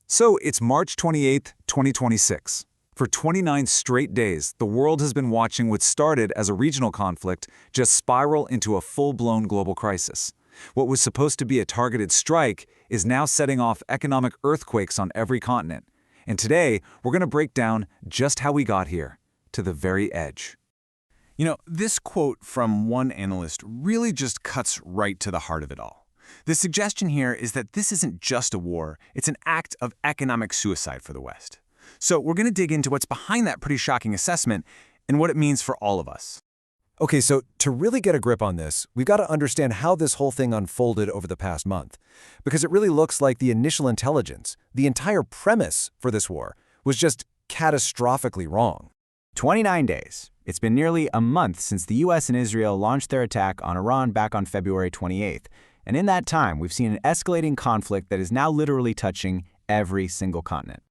So it's March 28th, 2026. For 29 straight days, the world has been watching what started as a regional conflict just spiral into a full-blown global crisis. What was supposed to be a targeted strike is now setting off economic earthquakes on every continent. And today, we're going to break down just how we got here, to the very edge. This quote from one analyst really just cuts right to the heart of it all. The suggestion here is that this isn't just a war, it's an act of economic suicide for the West. So we're going to dig into what's behind that pretty shocking assessment and what it means for all of us. Okay, so to really get a grip on this, we've got to understand how this whole thing unfolded over the past month. Because it really looks like the initial intelligence, the entire premise for this war, was just catastrophically wrong. 29 days. It's been nearly a month since the US and Israel launched their attack on Iran back on February 28th. And in that time, we've seen an escalating conflict that is now literally touching every single continent.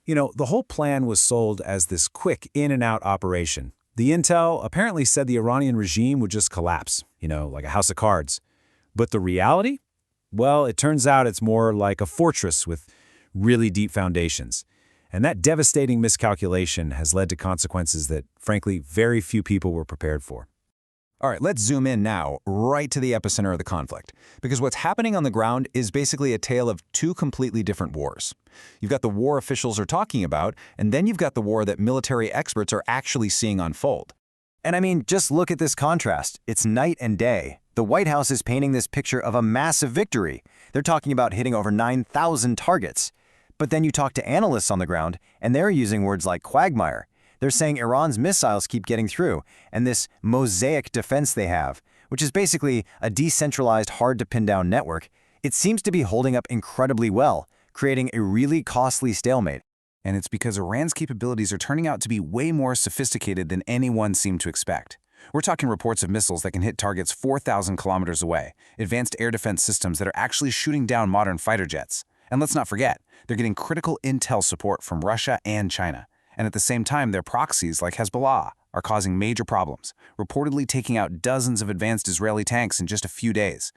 The whole plan was sold as this quick in-and-out operation. The intel apparently said the Iranian regime would just collapse, like a house of cards. But the reality? Well, it turns out it's more like a fortress with really deep foundations. And that devastating miscalculation has led to consequences that, frankly, very few people were prepared for. All right, let's zoom in now, right to the epicenter of the conflict. Because what's happening on the ground is basically a tale of two completely different wars. You've got the war officials are talking about, and then you've got the war that military experts are actually seeing unfold. And I mean, just look at this contrast. It's night and day. The White House is painting this picture of a massive victory. They're talking about hitting over 9,000 targets. But then you talk to analysts on the ground, and they're using words like quagmire. They're saying Iran's missiles keep getting through, and this Mosaic Defense they have, which is basically a decentralized, hard-to-pin-down network, it seems to be holding up incredibly well, creating a really costly stalemate. And it's because Iran's capabilities are turning out to be way more sophisticated than anyone seemed to expect. We're talking reports of missiles that can hit targets 4,000 kilometers away, advanced air defense systems that are actually shooting down modern fighter jets. And let's not forget, they're getting critical intel support from Russia and China. And at the same time, their proxies, like Hezbollah, are causing major problems, reportedly taking out dozens of advanced Israeli tanks in just a few days.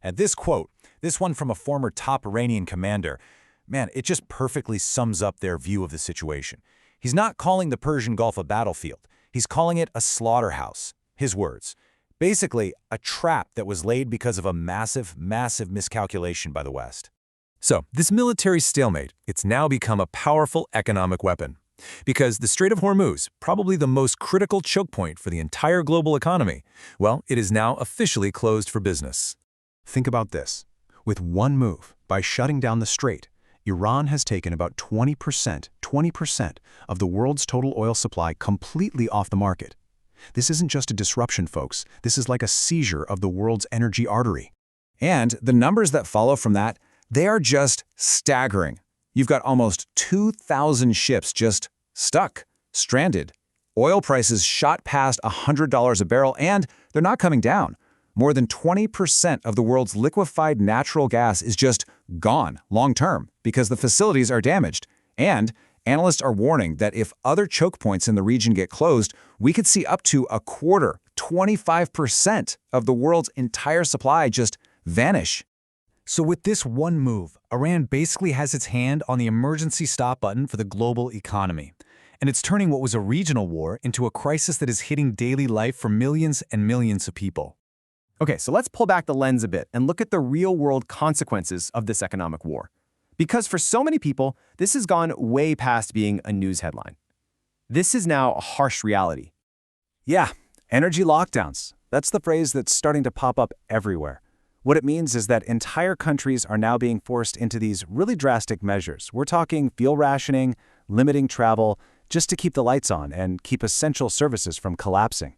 And this quote, this one from a former top Iranian commander, man, it just perfectly sums up their view of the situation. He's not calling the Persian Gulf a battlefield. He's calling it a slaughterhouse. His words. Basically, a trap that was laid because of a massive, massive miscalculation by the West. So, this military stalemate, it's now become a powerful economic weapon. Because the Strait of Hormuz, probably the most critical choke point for the entire global economy, well, it is now officially closed for business. Think about this. With one move, by shutting down the strait, Iran has taken about 20% of the world's total oil supply completely off the market. This isn't just a disruption, folks. This is like a seizure of the world's energy artery. And the numbers that follow from that, they are just staggering. You've got almost 2,000 ships just stuck, stranded. Oil prices shot past $100 a barrel, and they're not coming down. More than 20% of the world's liquefied natural gas is just gone long-term because the facilities are damaged. And analysts are warning that if other choke points in the region get closed, we could see up to a quarter, 25% of the world's entire supply just vanish. So with this one move, Iran basically has its hand on the emergency stop button for the global economy. And it's turning what was a regional war into a crisis that is hitting daily life for millions and millions of people. Okay, so let's pull back the lens a bit and look at the real-world consequences of this economic war. Because for so many people, this has gone way past being a news headline. This is now a harsh reality. Yeah, energy lockdowns. That's the phrase that's starting to pop up everywhere. What it means is that entire countries are now being forced into these really drastic measures. We're talking fuel rationing, limiting travel, just to keep the lights on and keep essential services from collapsing.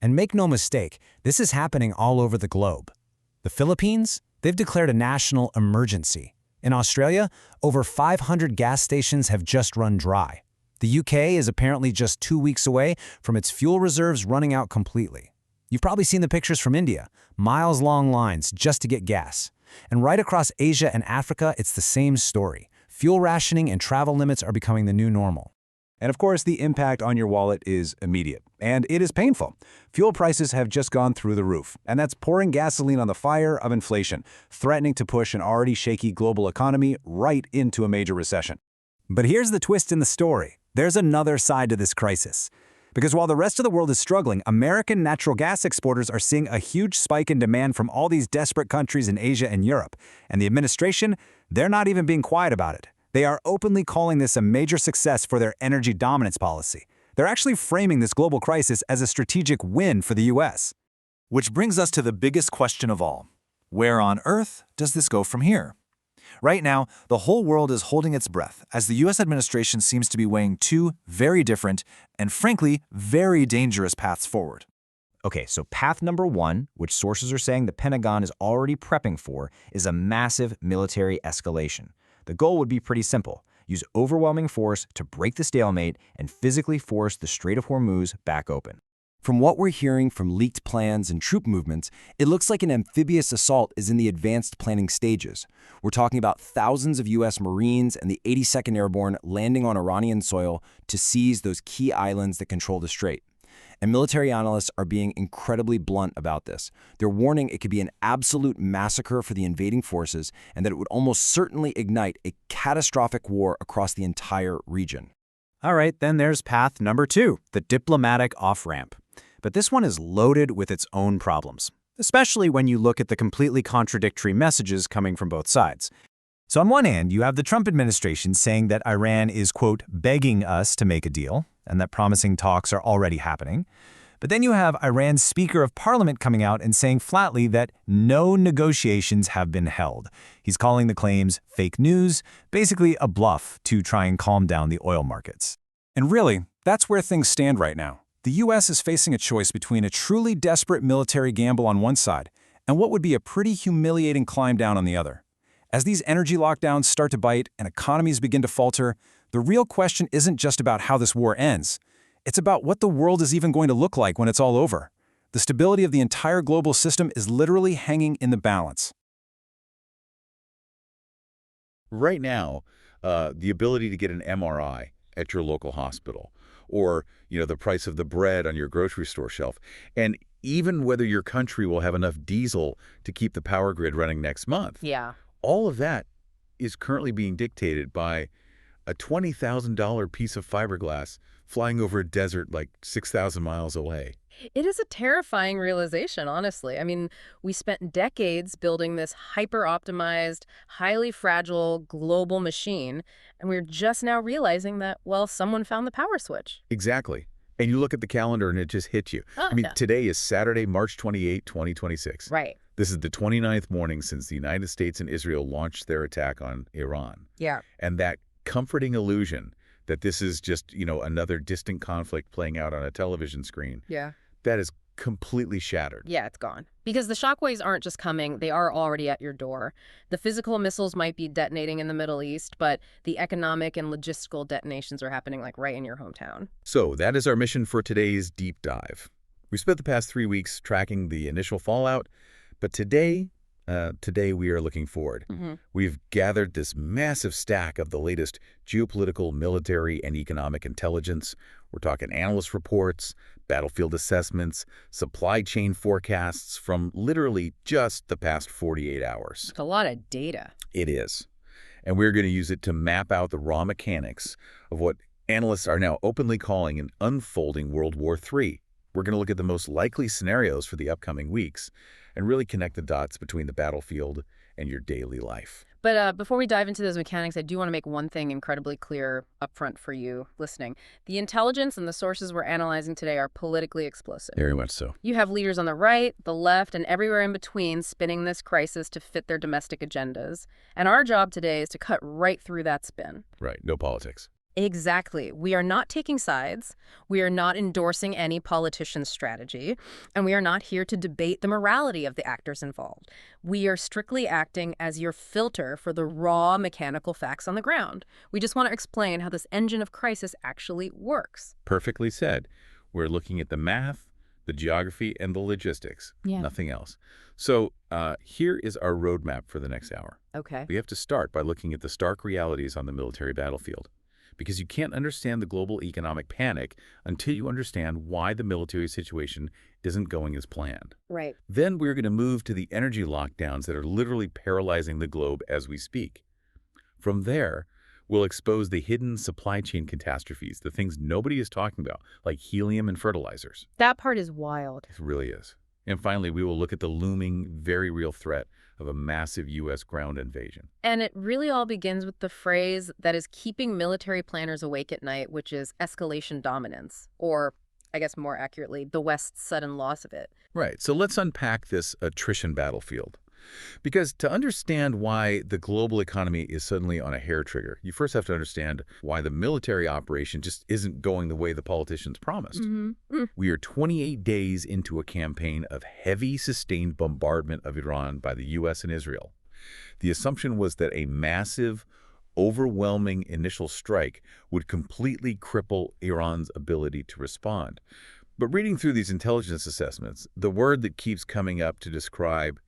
And make no mistake, this is happening all over the globe. The Philippines, they've declared a national emergency. In Australia, over 500 gas stations have just run dry. The UK is apparently just 2 weeks away from its fuel reserves running out completely. You've probably seen the pictures from India, miles-long lines just to get gas. And right across Asia and Africa, it's the same story. Fuel rationing and travel limits are becoming the new normal. And of course, the impact on your wallet is immediate. and it is painful. Fuel prices have just gone through the roof, and that's pouring gasoline on the fire of inflation, threatening to push an already shaky global economy right into a major recession. But here's the twist in the story. There's another side to this crisis. Because while the rest of the world is struggling, American natural gas exporters are seeing a huge spike in demand from all these desperate countries in Asia and Europe. And the administration, they're not even being quiet about it. They are openly calling this a major success for their energy dominance policy. They're actually framing this global crisis as a strategic win for the U.S. Which brings us to the biggest question of all. Where on earth does this go from here? Right now, the whole world is holding its breath as the U.S. administration seems to be weighing two very different and, frankly, very dangerous paths forward. Okay, so path number one, which sources are saying the Pentagon is already prepping for, is a massive military escalation. The goal would be pretty simple. Use overwhelming force to break the stalemate and physically force the Strait of Hormuz back open. From what we're hearing from leaked plans and troop movements, it looks like an amphibious assault is in the advanced planning stages. We're talking about thousands of U.S. Marines and the 82nd Airborne landing on Iranian soil to seize those key islands that control the strait. And military analysts are being incredibly blunt about this. They're warning it could be an absolute massacre for the invading forces and that it would almost certainly ignite a catastrophic war across the entire region. All right, then there's path number two, the diplomatic off-ramp. But this one is loaded with its own problems, especially when you look at the completely contradictory messages coming from both sides. So on one hand, you have the Trump administration saying that Iran is, quote, begging us to make a deal, and that promising talks are already happening. But then you have Iran's Speaker of Parliament coming out and saying flatly that no negotiations have been held. He's calling the claims fake news, basically a bluff to try and calm down the oil markets. And really, that's where things stand right now. The U.S. is facing a choice between a truly desperate military gamble on one side and what would be a pretty humiliating climb down on the other. As these energy lockdowns start to bite and economies begin to falter, the real question isn't just about how this war ends. It's about what the world is even going to look like when it's all over. The stability of the entire global system is literally hanging in the balance. Right now, the ability to get an MRI at your local hospital, or the price of the bread on your grocery store shelf, and even whether your country will have enough diesel to keep the power grid running next month. Yeah. All of that is currently being dictated by a $20,000 piece of fiberglass flying over a desert like 6,000 miles away. It is a terrifying realization, honestly. I mean, we spent decades building this hyper-optimized, highly fragile global machine, and we're just now realizing that, well, someone found the power switch. Exactly. And you look at the calendar and it just hits you. Oh, I mean, yeah. Today is Saturday, March 28, 2026. Right. This is the 29th morning since the United States and Israel launched their attack on Iran. Yeah. And that comforting illusion that this is just, another distant conflict playing out on a television screen, Yeah. that is completely shattered. Yeah, it's gone. Because the shockwaves aren't just coming, they are already at your door. The physical missiles might be detonating in the Middle East, but the economic and logistical detonations are happening right in your hometown. So that is our mission for today's deep dive. We spent the past 3 weeks tracking the initial fallout, but today we are looking forward. Mm-hmm. We've gathered this massive stack of the latest geopolitical, military, and economic intelligence. We're talking analyst reports, battlefield assessments, supply chain forecasts from literally just the past 48 hours. It's a lot of data. It is. And we're going to use it to map out the raw mechanics of what analysts are now openly calling an unfolding World War III. We're going to look at the most likely scenarios for the upcoming weeks and really connect the dots between the battlefield and your daily life. But before we dive into those mechanics, I do want to make one thing incredibly clear up front for you listening. The intelligence and the sources we're analyzing today are politically explosive. Very much so. You have leaders on the right, the left, and everywhere in between spinning this crisis to fit their domestic agendas. And our job today is to cut right through that spin. Right. No politics. Exactly. We are not taking sides. We are not endorsing any politician's strategy. And we are not here to debate the morality of the actors involved. We are strictly acting as your filter for the raw mechanical facts on the ground. We just want to explain how this engine of crisis actually works. Perfectly said. We're looking at the math, the geography, and the logistics. Yeah. Nothing else. So here is our roadmap for the next hour. Okay. We have to start by looking at the stark realities on the military battlefield. because you can't understand the global economic panic until you understand why the military situation isn't going as planned. Right. Then we're going to move to the energy lockdowns that are literally paralyzing the globe as we speak. From there, we'll expose the hidden supply chain catastrophes, the things nobody is talking about, like helium and fertilizers. That part is wild. It really is. And finally, we will look at the looming, very real threat of a massive U.S. ground invasion. And it really all begins with the phrase that is keeping military planners awake at night, which is escalation dominance, or, I guess more accurately, the West's sudden loss of it. Right. So let's unpack this attrition battlefield. Because to understand why the global economy is suddenly on a hair trigger, you first have to understand why the military operation just isn't going the way the politicians promised. We are 28 days into a campaign of heavy, sustained bombardment of Iran by the U.S. and Israel. The assumption was that a massive, overwhelming initial strike would completely cripple Iran's ability to respond. But reading through these intelligence assessments, the word that keeps coming up to describe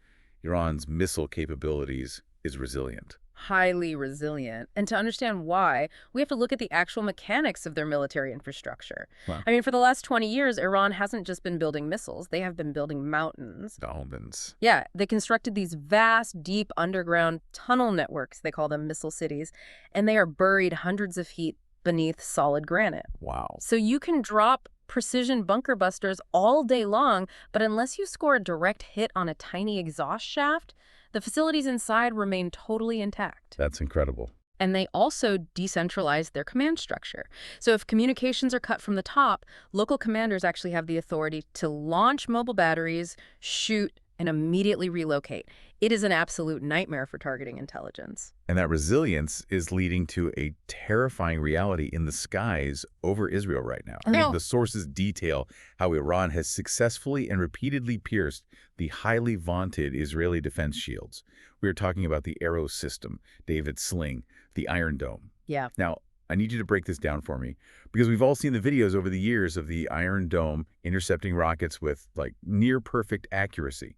Iran's missile capabilities is resilient. Highly resilient. And to understand why, we have to look at the actual mechanics of their military infrastructure. Wow. I mean, for the last 20 years, Iran hasn't just been building missiles. They have been building mountains. Dolmens. Yeah, they constructed these vast, deep underground tunnel networks. They call them missile cities. And they are buried hundreds of feet beneath solid granite. Wow. So you can drop precision bunker busters all day long, but unless you score a direct hit on a tiny exhaust shaft, the facilities inside remain totally intact. That's incredible. And they also decentralized their command structure. So if communications are cut from the top, local commanders actually have the authority to launch mobile batteries, shoot, and immediately relocate. It is an absolute nightmare for targeting intelligence. And that resilience is leading to a terrifying reality in the skies over Israel right now. I mean, the sources detail how Iran has successfully and repeatedly pierced the highly vaunted Israeli defense shields. We are talking about the Arrow system, David's sling, the Iron Dome. Yeah. Now, I need you to break this down for me, because we've all seen the videos over the years of the Iron Dome intercepting rockets with, like, near-perfect accuracy.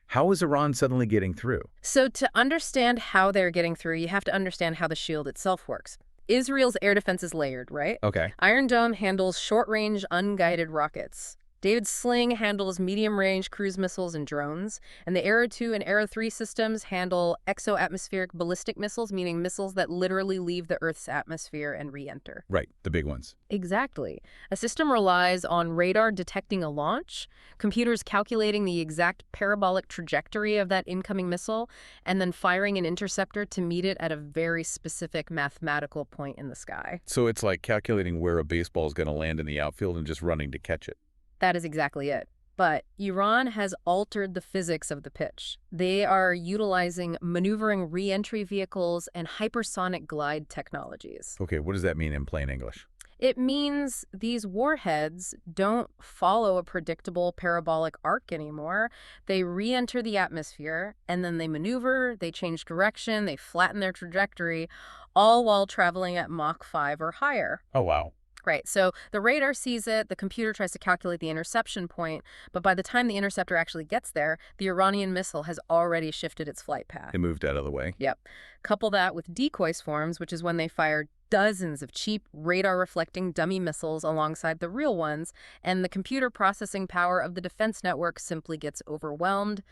How is Iran suddenly getting through? So to understand how they're getting through, you have to understand how the shield itself works. Israel's air defense is layered, right? Okay. Iron Dome handles short-range, unguided rockets. David's sling handles medium-range cruise missiles and drones, and the Arrow 2 and Arrow 3 systems handle exo-atmospheric ballistic missiles, meaning missiles that literally leave the Earth's atmosphere and re-enter. Right, the big ones. Exactly. A system relies on radar detecting a launch, computers calculating the exact parabolic trajectory of that incoming missile, and then firing an interceptor to meet it at a very specific mathematical point in the sky. So it's like calculating where a baseball is going to land in the outfield and just running to catch it. That is exactly it. But Iran has altered the physics of the pitch. They are utilizing maneuvering re-entry vehicles and hypersonic glide technologies. Okay, what does that mean in plain English? It means these warheads don't follow a predictable parabolic arc anymore. They re-enter the atmosphere, and then they maneuver, they change direction, they flatten their trajectory, all while traveling at Mach 5 or higher. Oh, wow. Right, so the radar sees it, the computer tries to calculate the interception point, but by the time the interceptor actually gets there, the Iranian missile has already shifted its flight path. It moved out of the way. Yep. Couple that with decoy swarms, which is when they fire dozens of cheap radar-reflecting dummy missiles alongside the real ones, and the computer processing power of the defense network simply gets overwhelmed.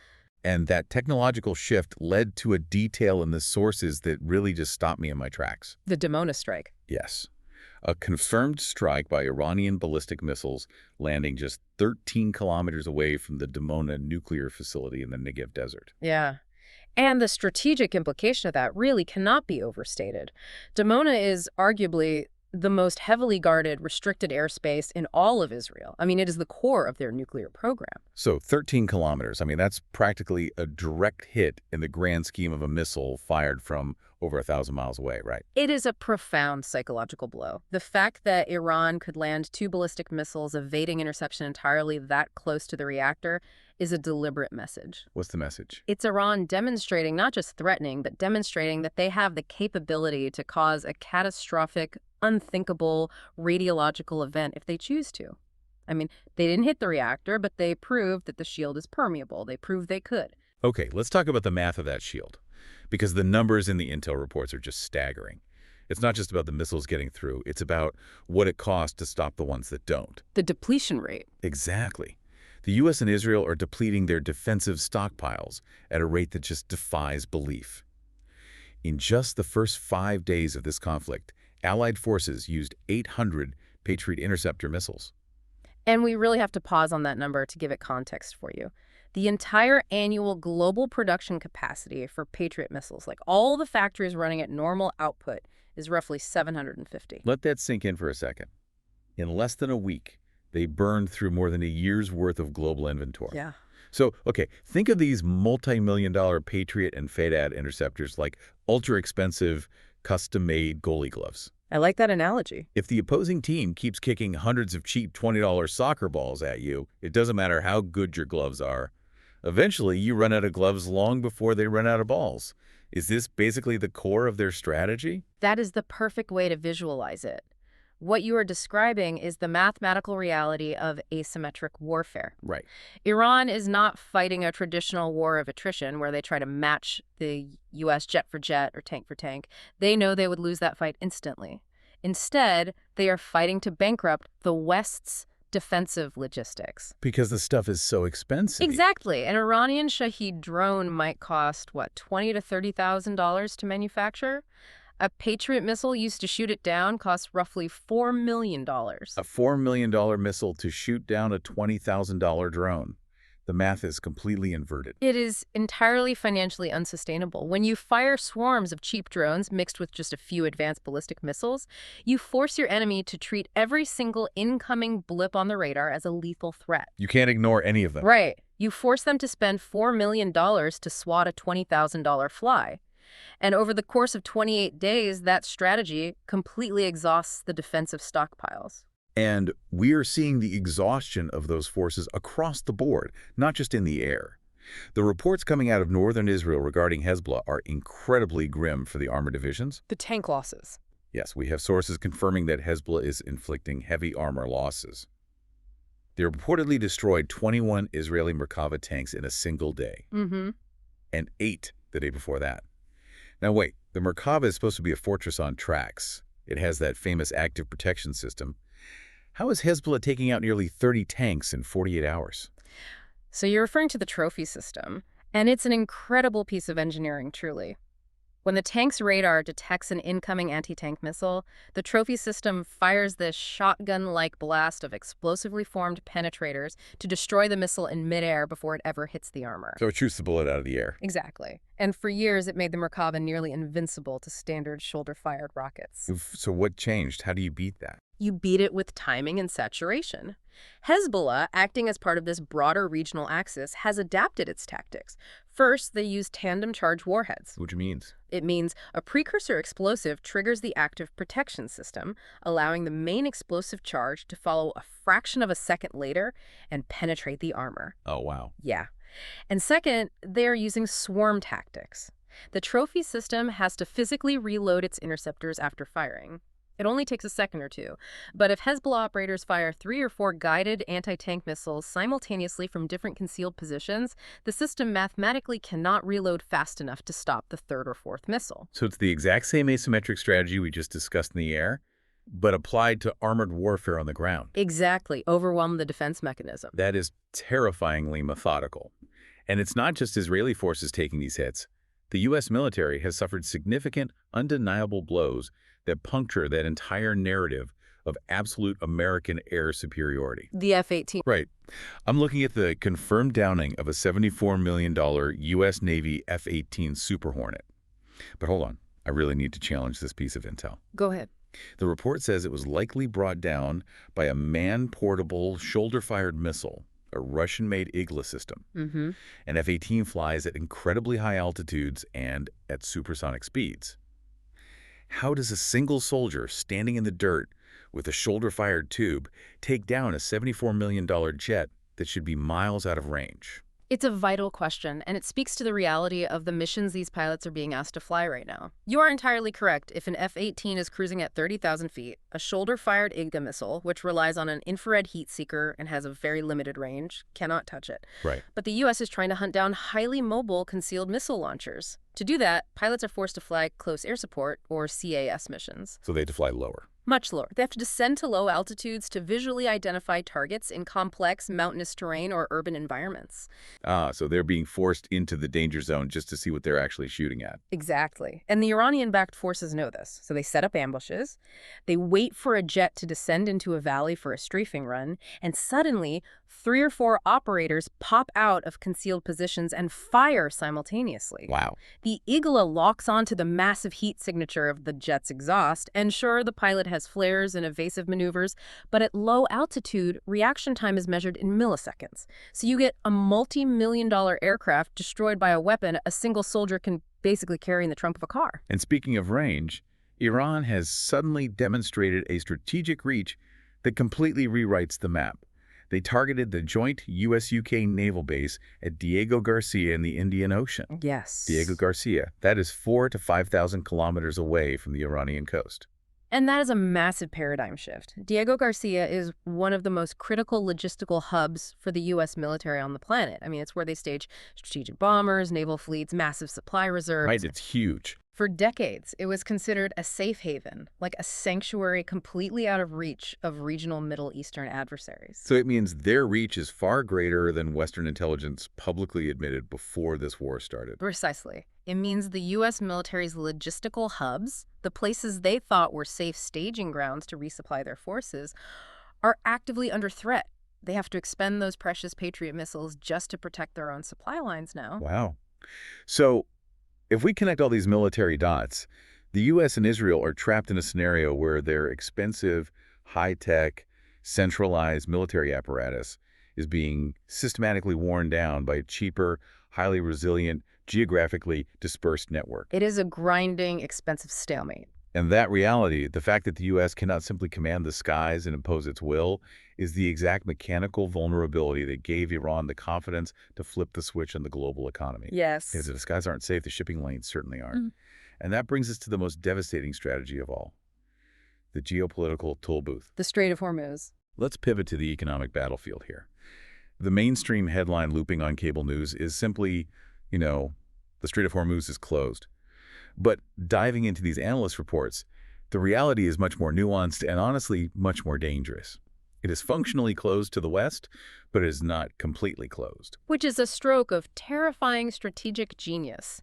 And that technological shift led to a detail in the sources that really just stopped me in my tracks. The Dimona strike. Yes. A confirmed strike by Iranian ballistic missiles landing just 13 kilometers away from the Dimona nuclear facility in the Negev desert. Yeah. And the strategic implication of that really cannot be overstated. Dimona is arguably the most heavily guarded, restricted airspace in all of Israel. I mean, it is the core of their nuclear program. So 13 kilometers, I mean, that's practically a direct hit in the grand scheme of a missile fired from over 1,000 miles away, right? It is a profound psychological blow. The fact that Iran could land 2 ballistic missiles evading interception entirely that close to the reactor is a deliberate message. What's the message? It's Iran demonstrating, not just threatening, but demonstrating that they have the capability to cause a catastrophic, unthinkable radiological event if they choose to. I mean, they didn't hit the reactor, but they proved that the shield is permeable. They proved they could. Okay, let's talk about the math of that shield, because the numbers in the intel reports are just staggering. It's not just about the missiles getting through. It's about what it costs to stop the ones that don't. The depletion rate. Exactly. The U.S. and Israel are depleting their defensive stockpiles at a rate that just defies belief. In just the first 5 days of this conflict, Allied forces used 800 Patriot interceptor missiles. And we really have to pause on that number to give it context for you. The entire annual global production capacity for Patriot missiles, like all the factories running at normal output, is roughly 750. Let that sink in for a second. In less than a week, they burned through more than a year's worth of global inventory. Yeah. So, okay, think of these multi-million-dollar Patriot and FADAD interceptors like ultra-expensive, custom-made goalie gloves. I like that analogy. If the opposing team keeps kicking hundreds of cheap $20 soccer balls at you, it doesn't matter how good your gloves are. Eventually, you run out of gloves long before they run out of balls. Is this basically the core of their strategy? That is the perfect way to visualize it. What you are describing is the mathematical reality of asymmetric warfare. Right. Iran is not fighting a traditional war of attrition where they try to match the U.S. jet for jet or tank for tank. They know they would lose that fight instantly. Instead, they are fighting to bankrupt the West's defensive logistics. Because the stuff is so expensive. Exactly. An Iranian Shahed drone might cost, what, $20,000 to $30,000 to manufacture? A Patriot missile used to shoot it down costs roughly $4 million. A $4 million missile to shoot down a $20,000 drone. The math is completely inverted. It is entirely financially unsustainable. When you fire swarms of cheap drones mixed with just a few advanced ballistic missiles, you force your enemy to treat every single incoming blip on the radar as a lethal threat. You can't ignore any of them. Right. You force them to spend $4 million to swat a $20,000 fly. And over the course of 28 days, that strategy completely exhausts the defensive stockpiles. And we are seeing the exhaustion of those forces across the board, not just in the air. The reports coming out of northern Israel regarding Hezbollah are incredibly grim for the armor divisions. The tank losses. Yes, we have sources confirming that Hezbollah is inflicting heavy armor losses. They reportedly destroyed 21 Israeli Merkava tanks in a single day, and 8 the day before that. Now wait, the Merkava is supposed to be a fortress on tracks. It has that famous active protection system. How is Hezbollah taking out nearly 30 tanks in 48 hours? So you're referring to the trophy system, and it's an incredible piece of engineering, truly. When the tank's radar detects an incoming anti-tank missile, the trophy system fires this shotgun-like blast of explosively formed penetrators to destroy the missile in midair before it ever hits the armor. So it shoots the bullet out of the air. Exactly. And for years, it made the Merkava nearly invincible to standard shoulder-fired rockets. So what changed? How do you beat that? You beat it with timing and saturation. Hezbollah, acting as part of this broader regional axis, has adapted its tactics. First, they use tandem charge warheads. Which means? It means a precursor explosive triggers the active protection system, allowing the main explosive charge to follow a fraction of a second later and penetrate the armor. Oh, wow. Yeah. And second, they are using swarm tactics. The trophy system has to physically reload its interceptors after firing. It only takes a second or two, but if Hezbollah operators fire 3 or 4 guided anti-tank missiles simultaneously from different concealed positions, the system mathematically cannot reload fast enough to stop the 3rd or 4th missile. So it's the exact same asymmetric strategy we just discussed in the air, but applied to armored warfare on the ground. Exactly. Overwhelm the defense mechanism. That is terrifyingly methodical. And it's not just Israeli forces taking these hits. The U.S. military has suffered significant, undeniable blows that puncture that entire narrative of absolute American air superiority. The F-18. Right. I'm looking at the confirmed downing of a $74 million U.S. Navy F-18 Super Hornet. But hold on, I really need to challenge this piece of intel. Go ahead. The report says it was likely brought down by a man-portable, shoulder-fired missile, a Russian-made Igla system. An F-18 flies at incredibly high altitudes and at supersonic speeds. How does a single soldier standing in the dirt with a shoulder-fired tube take down a $74 million jet that should be miles out of range? It's a vital question, and it speaks to the reality of the missions these pilots are being asked to fly right now. You are entirely correct. If an F-18 is cruising at 30,000 feet, a shoulder-fired Igla missile, which relies on an infrared heat seeker and has a very limited range, cannot touch it. Right. But the U.S. is trying to hunt down highly mobile concealed missile launchers To do that, pilots are forced to fly close air support, or CAS missions. So they had to fly lower. Much lower. They have to descend to low altitudes to visually identify targets in complex mountainous terrain or urban environments. So they're being forced into the danger zone just to see what they're actually shooting at. Exactly. And the Iranian-backed forces know this. So they set up ambushes. They wait for a jet to descend into a valley for a strafing run. And suddenly, 3 or 4 operators pop out of concealed positions and fire simultaneously. Wow. The Igla locks onto the massive heat signature of the jet's exhaust, and sure, the pilot has flares and evasive maneuvers, but at low altitude, reaction time is measured in milliseconds. So you get a multi-million-dollar aircraft destroyed by a weapon a single soldier can basically carry in the trunk of a car. And speaking of range, Iran has suddenly demonstrated a strategic reach that completely rewrites the map. They targeted the joint U.S.-UK naval base at Diego Garcia in the Indian Ocean. Yes. Diego Garcia, that is 4,000 to 5,000 kilometers away from the Iranian coast. And that is a massive paradigm shift. Diego Garcia is one of the most critical logistical hubs for the U.S. military on the planet. I mean, it's where they stage strategic bombers, naval fleets, massive supply reserves. Right, it's huge. For decades, it was considered a safe haven, like a sanctuary completely out of reach of regional Middle Eastern adversaries. So it means their reach is far greater than Western intelligence publicly admitted before this war started. Precisely. It means the U.S. military's logistical hubs, the places they thought were safe staging grounds to resupply their forces, are actively under threat. They have to expend those precious Patriot missiles just to protect their own supply lines now. Wow. So if we connect all these military dots, the U.S. and Israel are trapped in a scenario where their expensive, high-tech, centralized military apparatus is being systematically worn down by a cheaper, highly resilient, geographically dispersed network. It is a grinding, expensive stalemate. And that reality, the fact that the U.S. cannot simply command the skies and impose its will, is the exact mechanical vulnerability that gave Iran the confidence to flip the switch on the global economy. Yes. Because if the skies aren't safe, the shipping lanes certainly aren't. And that brings us to the most devastating strategy of all, the geopolitical toll booth. The Strait of Hormuz. Let's pivot to the economic battlefield here. The mainstream headline looping on cable news is simply, the Strait of Hormuz is closed. But diving into these analyst reports, the reality is much more nuanced and honestly much more dangerous. It is functionally closed to the west, but it is not completely closed. Which is a stroke of terrifying strategic genius.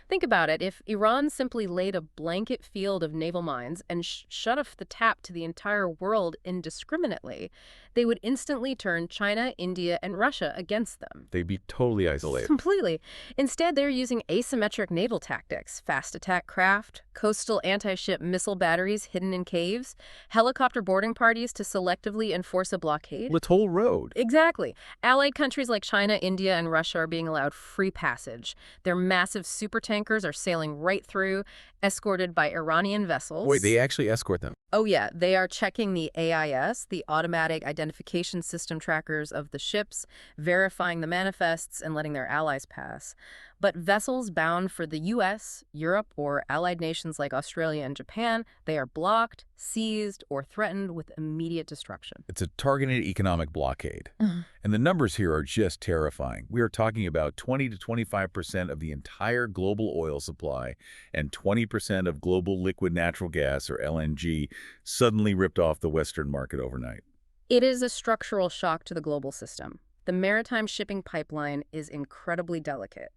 Think about it. If Iran simply laid a blanket field of naval mines and shut off the tap to the entire world indiscriminately, they would instantly turn China, India, and Russia against them. They'd be totally isolated. Completely. Instead, they're using asymmetric naval tactics, fast attack craft, coastal anti-ship missile batteries hidden in caves, helicopter boarding parties to selectively enforce a blockade. The toll road. Exactly. Allied countries like China, India, and Russia are being allowed free passage. Their massive supertankers are sailing right through, escorted by Iranian vessels. Wait, they actually escort them? Oh, yeah. They are checking the AIS, the automatic identification system trackers of the ships, verifying the manifests, and letting their allies pass. But vessels bound for the U.S., Europe, or allied nations like Australia and Japan, they are blocked, seized, or threatened with immediate destruction. It's a targeted economic blockade. And the numbers here are just terrifying. We are talking about 20 to 25% of the entire global oil supply and 20% of global liquid natural gas, or LNG, suddenly ripped off the Western market overnight. It is a structural shock to the global system. The maritime shipping pipeline is incredibly delicate.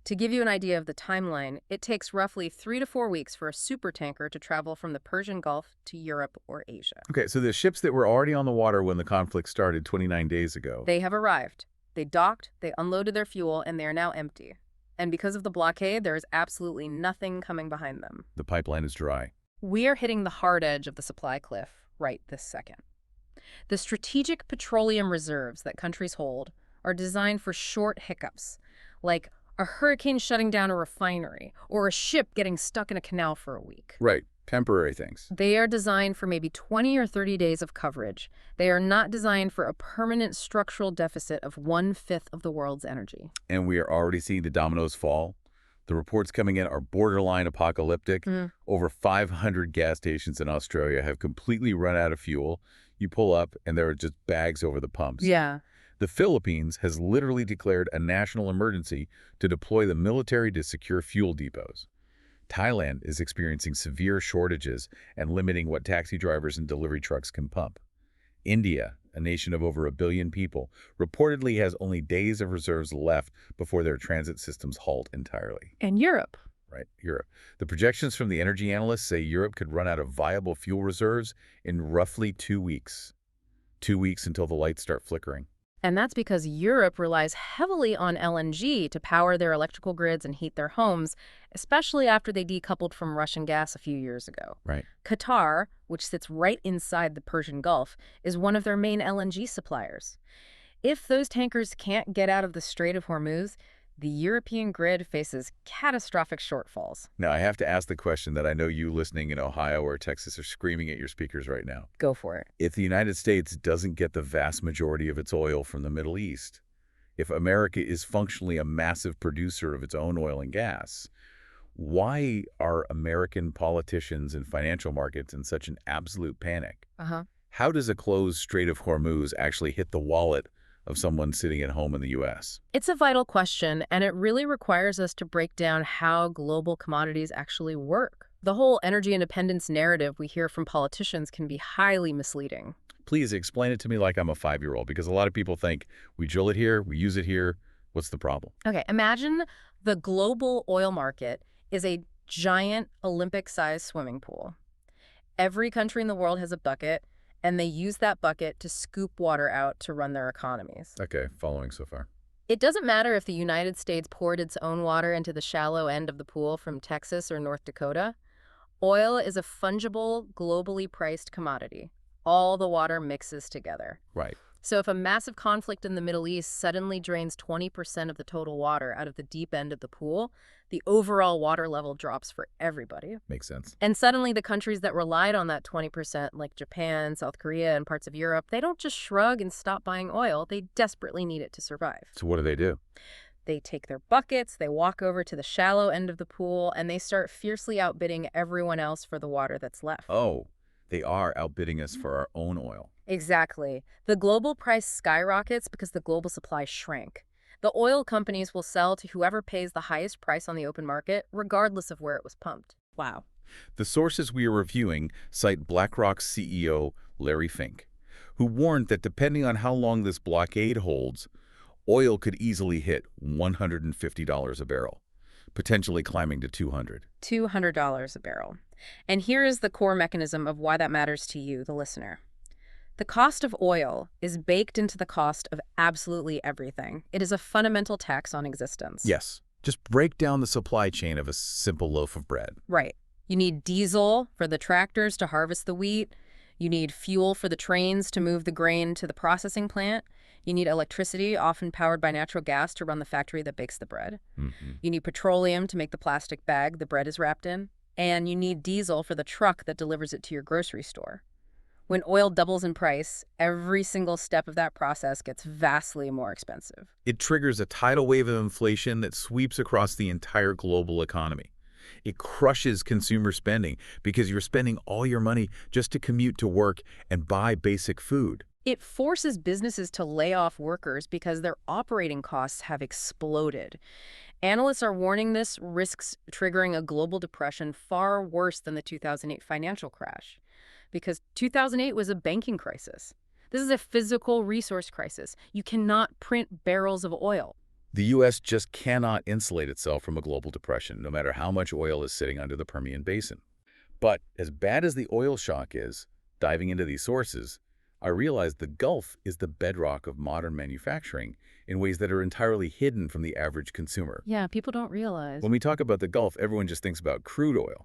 To give you an idea of the timeline, it takes roughly 3 to 4 weeks for a supertanker to travel from the Persian Gulf to Europe or Asia. Okay, so the ships that were already on the water when the conflict started 29 days ago. They have arrived. They docked, they unloaded their fuel, and they are now empty. And because of the blockade, there is absolutely nothing coming behind them. The pipeline is dry. We are hitting the hard edge of the supply cliff right this second. The strategic petroleum reserves that countries hold are designed for short hiccups, like a hurricane shutting down a refinery or a ship getting stuck in a canal for a week. Right. Temporary things. They are designed for maybe 20 or 30 days of coverage. They are not designed for a permanent structural deficit of 1/5 of the world's energy. And we are already seeing the dominoes fall. The reports coming in are borderline apocalyptic. Over 500 gas stations in Australia have completely run out of fuel. You pull up and there are just bags over the pumps. Yeah. The Philippines has literally declared a national emergency to deploy the military to secure fuel depots. Thailand is experiencing severe shortages and limiting what taxi drivers and delivery trucks can pump. India, a nation of over 1 billion people, reportedly has only days of reserves left before their transit systems halt entirely. And Europe. Right, Europe. The projections from the energy analysts say Europe could run out of viable fuel reserves in roughly 2 weeks. 2 weeks until the lights start flickering. And that's because Europe relies heavily on LNG to power their electrical grids and heat their homes, especially after they decoupled from Russian gas a few years ago. Right. Qatar, which sits right inside the Persian Gulf, is one of their main LNG suppliers. If those tankers can't get out of the Strait of Hormuz, the European grid faces catastrophic shortfalls. Now, I have to ask the question that I know you listening in Ohio or Texas are screaming at your speakers right now. Go for it. If the United States doesn't get the vast majority of its oil from the Middle East, if America is functionally a massive producer of its own oil and gas, why are American politicians and financial markets in such an absolute panic? How does a closed Strait of Hormuz actually hit the wallet of someone sitting at home in the U.S.? It's a vital question, and it really requires us to break down how global commodities actually work. The whole energy independence narrative we hear from politicians can be highly misleading. Please explain it to me like I'm a 5-year-old, because a lot of people think we drill it here, we use it here. What's the problem? Okay, imagine the global oil market is a giant Olympic-sized swimming pool. Every country in the world has a bucket, and they use that bucket to scoop water out to run their economies. Okay, following so far. It doesn't matter if the United States poured its own water into the shallow end of the pool from Texas or North Dakota. Oil is a fungible, globally priced commodity. All the water mixes together. Right. So if a massive conflict in the Middle East suddenly drains 20% of the total water out of the deep end of the pool, the overall water level drops for everybody. Makes sense. And suddenly the countries that relied on that 20%, like Japan, South Korea, and parts of Europe, they don't just shrug and stop buying oil. They desperately need it to survive. So what do? They take their buckets, they walk over to the shallow end of the pool, and they start fiercely outbidding everyone else for the water that's left. Oh, they are outbidding us for our own oil. Exactly. The global price skyrockets because the global supply shrank. The oil companies will sell to whoever pays the highest price on the open market, regardless of where it was pumped. Wow. The sources we are reviewing cite BlackRock's CEO, Larry Fink, who warned that depending on how long this blockade holds, oil could easily hit $150 a barrel, potentially climbing to $200. $200 a barrel. And here is the core mechanism of why that matters to you, the listener. The cost of oil is baked into the cost of absolutely everything. It is a fundamental tax on existence. Yes. Just break down the supply chain of a simple loaf of bread. Right. You need diesel for the tractors to harvest the wheat. You need fuel for the trains to move the grain to the processing plant. You need electricity, often powered by natural gas, to run the factory that bakes the bread. You need petroleum to make the plastic bag the bread is wrapped in. And you need diesel for the truck that delivers it to your grocery store. When oil doubles in price, every single step of that process gets vastly more expensive. It triggers a tidal wave of inflation that sweeps across the entire global economy. It crushes consumer spending because you're spending all your money just to commute to work and buy basic food. It forces businesses to lay off workers because their operating costs have exploded. Analysts are warning this risks triggering a global depression far worse than the 2008 financial crash. Because 2008 was a banking crisis. This is a physical resource crisis. You cannot print barrels of oil. The U.S. just cannot insulate itself from a global depression, no matter how much oil is sitting under the Permian Basin. But as bad as the oil shock is, diving into these sources, I realized the Gulf is the bedrock of modern manufacturing in ways that are entirely hidden from the average consumer. Yeah, people don't realize. When we talk about the Gulf, everyone just thinks about crude oil.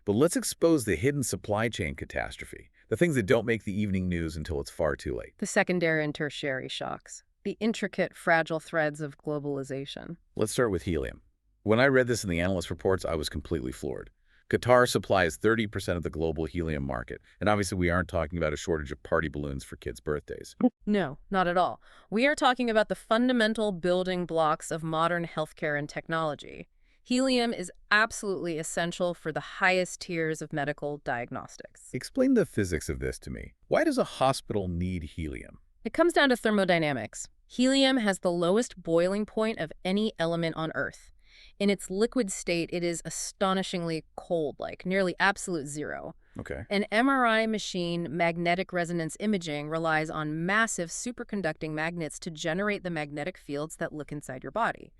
But let's expose the hidden supply chain catastrophe, the things that don't make the evening news until it's far too late. The secondary and tertiary shocks, the intricate, fragile threads of globalization. Let's start with helium. When I read this in the analyst reports, I was completely floored. Qatar supplies 30% of the global helium market, and obviously we aren't talking about a shortage of party balloons for kids' birthdays. No, not at all. We are talking about the fundamental building blocks of modern healthcare and technology. Helium is absolutely essential for the highest tiers of medical diagnostics. Explain the physics of this to me. Why does a hospital need helium? It comes down to thermodynamics. Helium has the lowest boiling point of any element on Earth. In its liquid state, it is astonishingly cold, like nearly absolute zero. Okay. An MRI machine, magnetic resonance imaging, relies on massive superconducting magnets to generate the magnetic fields that look inside your body.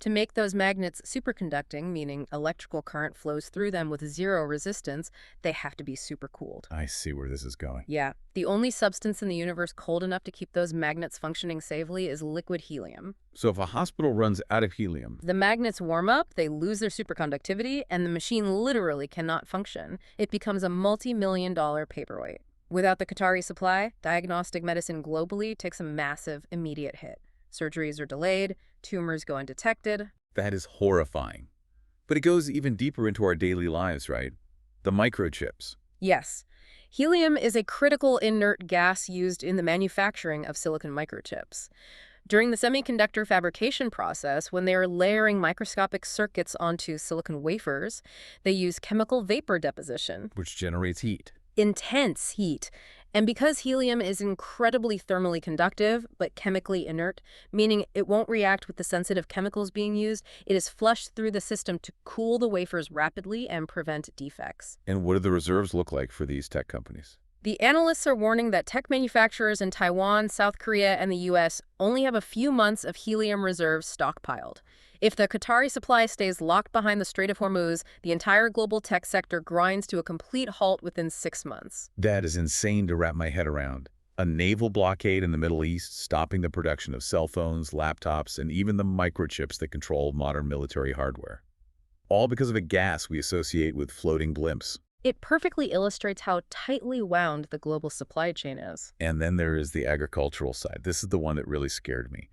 To make those magnets superconducting, meaning electrical current flows through them with zero resistance, they have to be supercooled. I see where this is going. Yeah, the only substance in the universe cold enough to keep those magnets functioning safely is liquid helium. So if a hospital runs out of helium, The magnets warm up, they lose their superconductivity, and the machine literally cannot function. It becomes a multi-million-dollar paperweight. Without the Qatari supply, diagnostic medicine globally takes a massive, immediate hit. Surgeries are delayed, tumors go undetected. that is horrifying. But it goes even deeper into our daily lives, right? The microchips. Yes, helium is a critical inert gas used in the manufacturing of silicon microchips. During the semiconductor fabrication process, when they are layering microscopic circuits onto silicon wafers, they use chemical vapor deposition, Which generates heat. intense heat. And because helium is incredibly thermally conductive, but chemically inert, meaning it won't react with the sensitive chemicals being used, it is flushed through the system to cool the wafers rapidly and prevent defects. And what do the reserves look like for these tech companies? The analysts are warning that tech manufacturers in Taiwan, South Korea, and the U.S. only have a few months of helium reserves stockpiled. If the Qatari supply stays locked behind the Strait of Hormuz, the entire global tech sector grinds to a complete halt within 6 months. That is insane to wrap my head around. A naval blockade in the Middle East, stopping the production of cell phones, laptops, and even the microchips that control modern military hardware. All because of a gas we associate with floating blimps. It perfectly illustrates how tightly wound the global supply chain is. And then there is the agricultural side. This is the one that really scared me.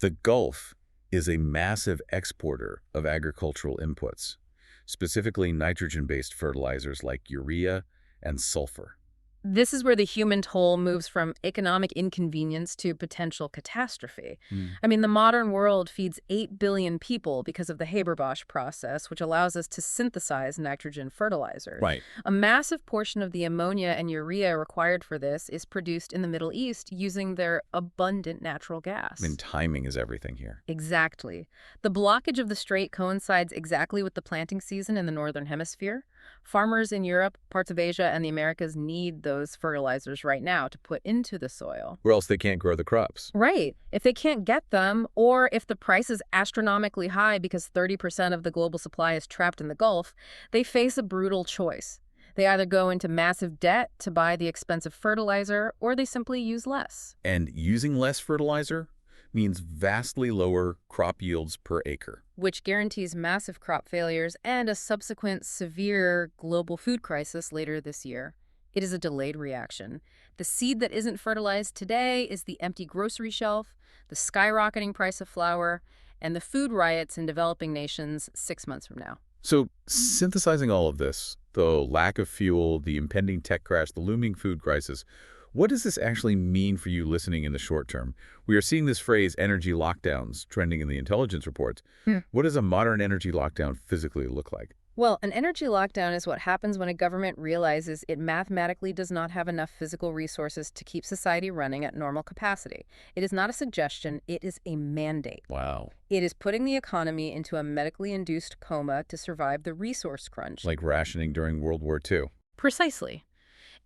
The Gulf is a massive exporter of agricultural inputs, specifically nitrogen-based fertilizers like urea and sulfur. This is where the human toll moves from economic inconvenience to potential catastrophe. I mean, the modern world feeds 8 billion people because of the Haber-Bosch process, which allows us to synthesize nitrogen fertilizers. Right. A massive portion of the ammonia and urea required for this is produced in the Middle East using their abundant natural gas. I mean, timing is everything here. Exactly. The blockage of the strait coincides exactly with the planting season in the Northern Hemisphere. Farmers in Europe, parts of Asia, and the Americas need those fertilizers right now to put into the soil. Or else they can't grow the crops. Right. If they can't get them, or if the price is astronomically high because 30% of the global supply is trapped in the Gulf, they face a brutal choice. They either go into massive debt to buy the expensive fertilizer, or they simply use less. And using less fertilizer means vastly lower crop yields per acre. Which guarantees massive crop failures and a subsequent severe global food crisis later this year. It is a delayed reaction. The seed that isn't fertilized today is the empty grocery shelf, the skyrocketing price of flour, and the food riots in developing nations 6 months from now. So, synthesizing all of this, the lack of fuel, the impending tech crash, the looming food crisis, what does this actually mean for you listening in the short term? We are seeing this phrase, energy lockdowns, trending in the intelligence reports. What does a modern energy lockdown physically look like? Well, an energy lockdown is what happens when a government realizes it mathematically does not have enough physical resources to keep society running at normal capacity. It is not a suggestion, it is a mandate. Wow. It is putting the economy into a medically induced coma to survive the resource crunch. Like rationing during World War II. Precisely.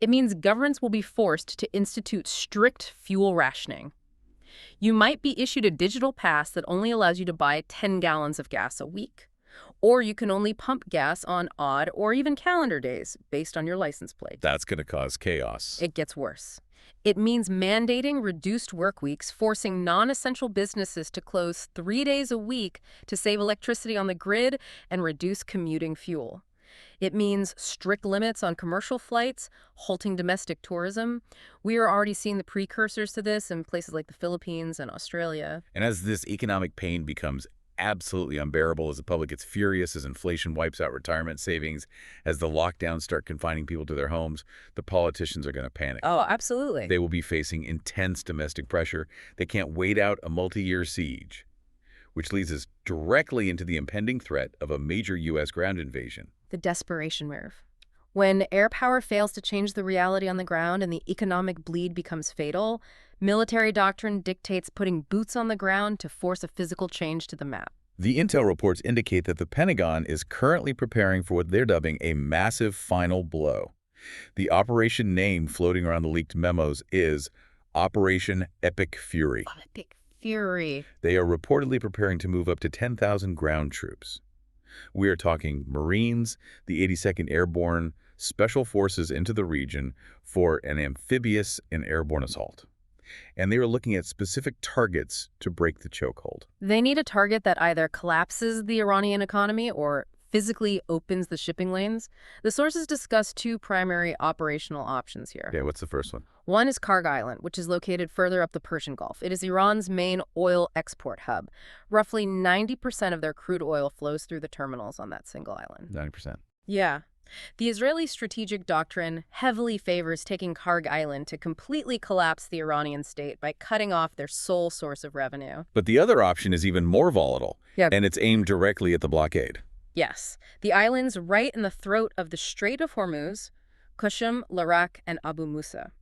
It means governments will be forced to institute strict fuel rationing. You might be issued a digital pass that only allows you to buy 10 gallons of gas a week. Or you can only pump gas on odd or even calendar days based on your license plate. That's going to cause chaos. It gets worse. It means mandating reduced work weeks, forcing non-essential businesses to close 3 days a week to save electricity on the grid and reduce commuting fuel. It means strict limits on commercial flights, halting domestic tourism. We are already seeing the precursors to this in places like the Philippines and Australia. And as this economic pain becomes absolutely unbearable, as the public gets furious, as inflation wipes out retirement savings, as the lockdowns start confining people to their homes, the politicians are going to panic. Oh, absolutely. They will be facing intense domestic pressure. They can't wait out a multi-year siege, which leads us directly into the impending threat of a major U.S. ground invasion. The desperation move. When air power fails to change the reality on the ground and the economic bleed becomes fatal, military doctrine dictates putting boots on the ground to force a physical change to the map. The intel reports indicate that the Pentagon is currently preparing for what they're dubbing a massive final blow. The operation name floating around the leaked memos is Operation Epic Fury. Epic Fury. They are reportedly preparing to move up to 10,000 ground troops. We are talking Marines, the 82nd Airborne, Special Forces into the region for an amphibious and airborne assault. And they are looking at specific targets to break the chokehold. They need a target that either collapses the Iranian economy or physically opens the shipping lanes. The sources discuss two primary operational options here. Yeah, what's the first one? One is Karg Island, which is located further up the Persian Gulf. It is Iran's main oil export hub. Roughly 90% of their crude oil flows through the terminals on that single island. 90%. Yeah. The Israeli strategic doctrine heavily favors taking Karg Island to completely collapse the Iranian state by cutting off their sole source of revenue. But the other option is even more volatile, Yep. and it's aimed directly at the blockade. Yes, the island's right in the throat of the Strait of Hormuz, Qushm, Larak, and Abu Musa.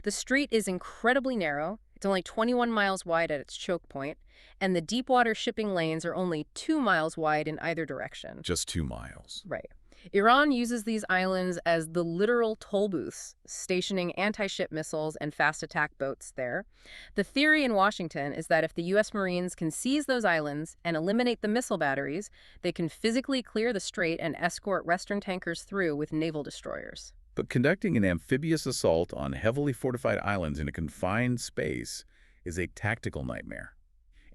The strait is incredibly narrow. It's only 21 miles wide at its choke point, and the deep-water shipping lanes are only 2 miles wide in either direction. Just 2 miles. Right. Iran uses these islands as the literal toll booths, stationing anti-ship missiles and fast attack boats there. The theory in Washington is that if the U.S. Marines can seize those islands and eliminate the missile batteries, they can physically clear the strait and escort Western tankers through with naval destroyers. But conducting an amphibious assault on heavily fortified islands in a confined space is a tactical nightmare.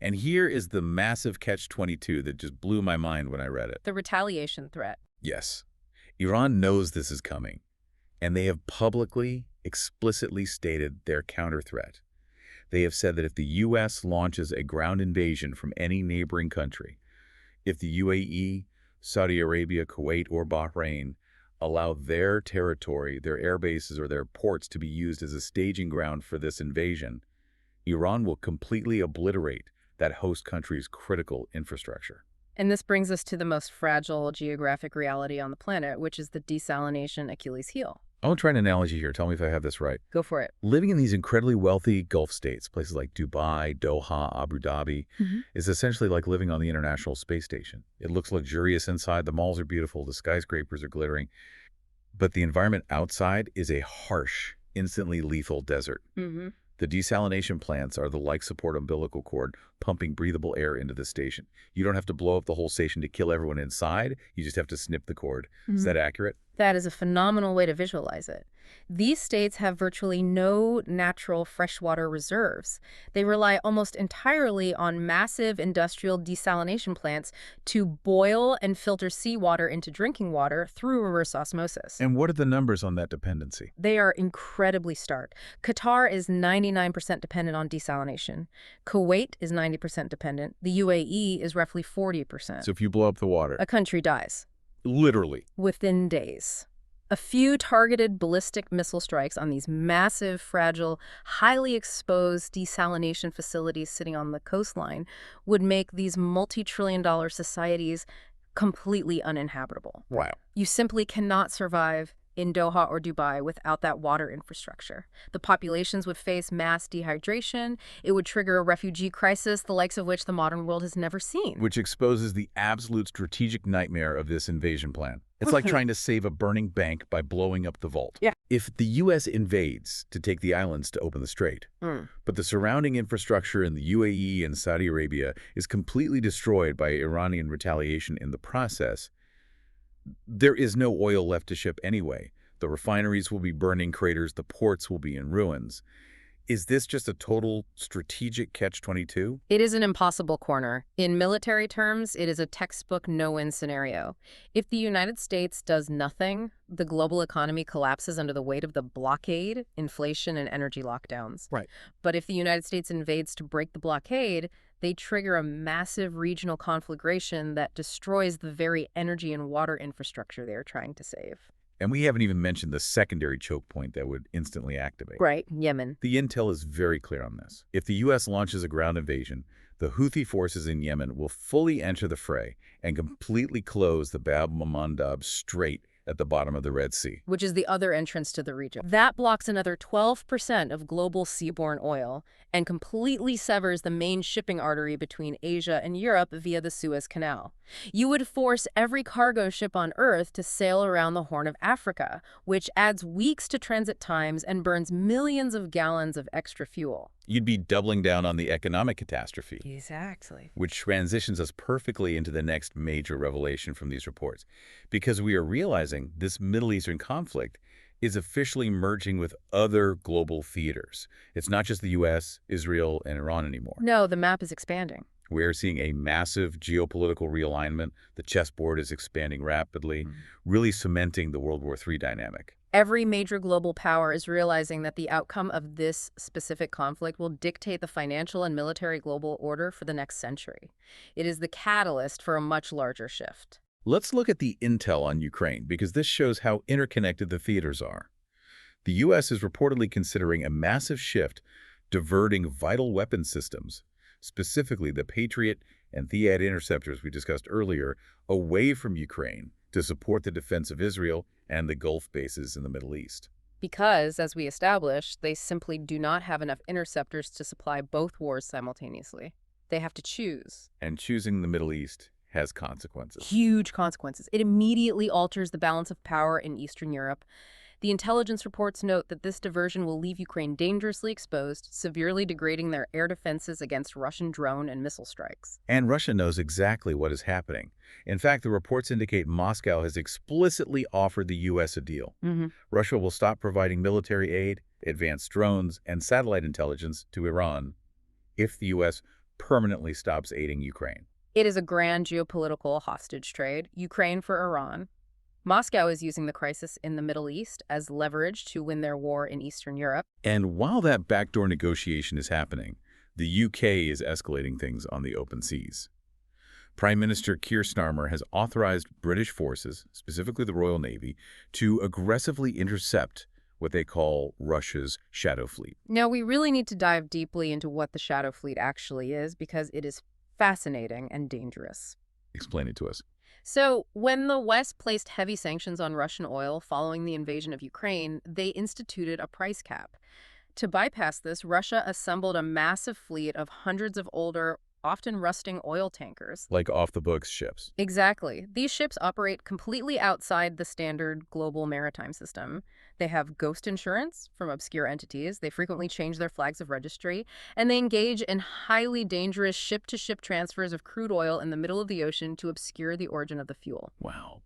And here is the massive catch-22 that just blew my mind when I read it. The retaliation threat. Yes, Iran knows this is coming, and they have publicly, explicitly stated their counter-threat. They have said that if the U.S. launches a ground invasion from any neighboring country, if the UAE, Saudi Arabia, Kuwait, or Bahrain allow their territory, their air bases, or their ports to be used as a staging ground for this invasion, Iran will completely obliterate that host country's critical infrastructure. And this brings us to the most fragile geographic reality on the planet, which is the desalination Achilles heel. I want to try an analogy here. Tell me if I have this right. Go for it. Living in these incredibly wealthy Gulf states, places like Dubai, Doha, Abu Dhabi, is essentially like living on the International Space Station. It looks luxurious inside, the malls are beautiful, the skyscrapers are glittering, but the environment outside is a harsh, instantly lethal desert. The desalination plants are the life support umbilical cord pumping breathable air into the station. You don't have to blow up the whole station to kill everyone inside. You just have to snip the cord. Is that accurate? That is a phenomenal way to visualize it. These states have virtually no natural freshwater reserves. They rely almost entirely on massive industrial desalination plants to boil and filter seawater into drinking water through reverse osmosis. And what are the numbers on that dependency? They are incredibly stark. Qatar is 99% dependent on desalination. Kuwait is 90% dependent. The UAE is roughly 40%. So if you blow up the water, A country dies. literally. Within days. A few targeted ballistic missile strikes on these massive, fragile, highly exposed desalination facilities sitting on the coastline would make these multi-trillion-dollar societies completely uninhabitable. Wow. You simply cannot survive in Doha or Dubai without that water infrastructure. The populations would face mass dehydration. It would trigger a refugee crisis, the likes of which the modern world has never seen. Which exposes the absolute strategic nightmare of this invasion plan. It's like trying to save a burning bank by blowing up the vault. Yeah. If the U.S. invades to take the islands to open the strait, but the surrounding infrastructure in the UAE and Saudi Arabia is completely destroyed by Iranian retaliation in the process, there is no oil left to ship anyway. The refineries will be burning craters, the ports will be in ruins. Is this just a total strategic catch-22? It is an impossible corner. In military terms, it is a textbook no-win scenario. If the United States does nothing, the global economy collapses under the weight of the blockade, inflation, and energy lockdowns. Right. But if the United States invades to break the blockade, they trigger a massive regional conflagration that destroys the very energy and water infrastructure they are trying to save. And we haven't even mentioned the secondary choke point that would instantly activate. Right, Yemen. The intel is very clear on this. If the U.S. launches a ground invasion, the Houthi forces in Yemen will fully enter the fray and completely close the Bab el-Mandab Strait at the bottom of the Red Sea. which is the other entrance to the region. That blocks another 12% of global seaborne oil and completely severs the main shipping artery between Asia and Europe via the Suez Canal. You would force every cargo ship on Earth to sail around the Horn of Africa, which adds weeks to transit times and burns millions of gallons of extra fuel. You'd be doubling down on the economic catastrophe, Exactly. which transitions us perfectly into the next major revelation from these reports, because we are realizing this Middle Eastern conflict is officially merging with other global theaters. It's not just the U.S., Israel, and Iran anymore. No, the map is expanding. We're seeing a massive geopolitical realignment. The chessboard is expanding rapidly, really cementing the World War III dynamic. Every major global power is realizing that the outcome of this specific conflict will dictate the financial and military global order for the next century. It is the catalyst for a much larger shift. Let's look at the intel on Ukraine, because this shows how interconnected the theaters are. The U.S. is reportedly considering a massive shift, diverting vital weapon systems, specifically the Patriot and Thead interceptors we discussed earlier, away from Ukraine to support the defense of Israel and the Gulf bases in the Middle East. Because, as we established, they simply do not have enough interceptors to supply both wars simultaneously. They have to choose. And choosing the Middle East has consequences. Huge consequences. It immediately alters the balance of power in Eastern Europe. The intelligence reports note that this diversion will leave Ukraine dangerously exposed, severely degrading their air defenses against Russian drone and missile strikes. And Russia knows exactly what is happening. In fact, the reports indicate Moscow has explicitly offered the U.S. a deal. Russia will stop providing military aid, advanced drones, and satellite intelligence to Iran if the U.S. permanently stops aiding Ukraine. It is a grand geopolitical hostage trade, Ukraine for Iran. Moscow is using the crisis in the Middle East as leverage to win their war in Eastern Europe. And while that backdoor negotiation is happening, the UK is escalating things on the open seas. Prime Minister Keir Starmer has authorized British forces, specifically the Royal Navy, to aggressively intercept what they call Russia's Shadow Fleet. Now, we really need to dive deeply into what the Shadow Fleet actually is, because it is fascinating and dangerous. Explain it to us. So, when the West placed heavy sanctions on Russian oil following the invasion of Ukraine, they instituted a price cap. To bypass this, Russia assembled a massive fleet of hundreds of older, often rusting oil tankers. Like off-the-books ships. Exactly. These ships operate completely outside the standard global maritime system. They have ghost insurance from obscure entities, they frequently change their flags of registry, and they engage in highly dangerous ship-to-ship transfers of crude oil in the middle of the ocean to obscure the origin of the fuel. Wow.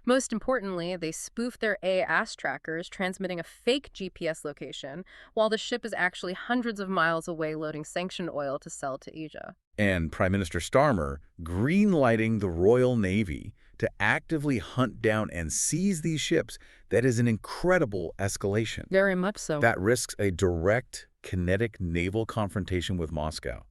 Most importantly, they spoof their AAS trackers, transmitting a fake GPS location, while the ship is actually hundreds of miles away loading sanctioned oil to sell to Asia. And Prime Minister Starmer green-lighting the Royal Navy to actively hunt down and seize these ships. That is an incredible escalation. Very much so. That risks a direct kinetic naval confrontation with Moscow.